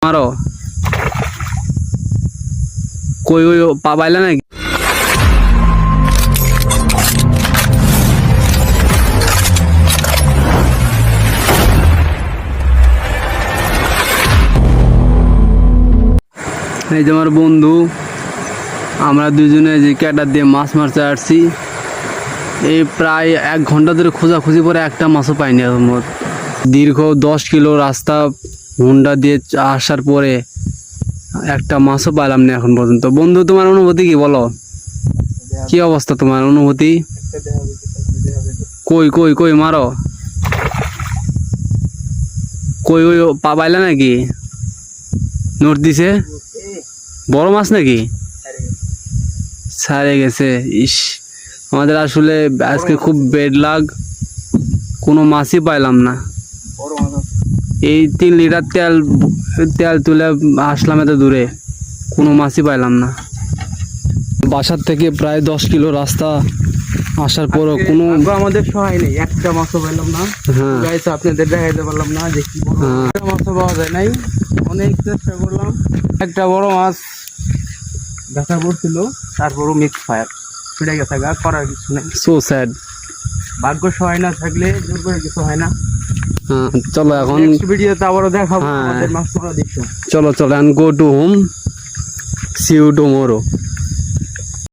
মারো কই ওই পা পাইলা নাকি? এই যে আমার বন্ধু, আমরা দুজনে যে ক্যাটার দিয়ে মাছ মারতে আসছি। এই প্রায় 1 ঘন্টা ধরে খোঁজাখুঁজি পরে একটা মাছও পাইনি। দীর্ঘ 10 কিলো রাস্তা হুন্ডা দিয়ে আসার পরে একটা মাছও পাইলাম না এখন পর্যন্ত। বন্ধু, তোমার অনুভূতি কি বলো? কি অবস্থা তোমার অনুভূতি? কই কই কই মারো কই ওই পা পাইলা নাকি? নোট দিছে? বড় মাছ নাকি? ছাড়ে গেছে। ইস, আমাদের আসলে আজকে খুব বেড লাগ, কোনো মাছই পাইলাম না। এই 3 লিটার তেল তুলে আসলাম এত দূরে, কোনো মাছই পাইলাম না। বাসার থেকে প্রায় 10 কিলো রাস্তা আসার পরও কোনো আমাদের সহায় নেই, একটা মাছও পেলাম না। গাইস, আপনাদের দেখাইতে পারলাম না যে কি বড় একটা মাছও পাওয়া যায় নাই। অনেক চেষ্টা করলাম, একটা বড় মাছ দেখা পড়ছিল, তারপরও মিক্স ফায়ার ছুটে গেছে। গা করার কিছু নেই, সো স্যাড। ভাগ্য সহায় না থাকলে জোর করে কিছু হয় না। চলো এখন নেক্সট ভিডিওতে আবারও দেখাবো আমাদের মাছ ধরা দৃশ্য। চলো চলো, and go to home, see you tomorrow.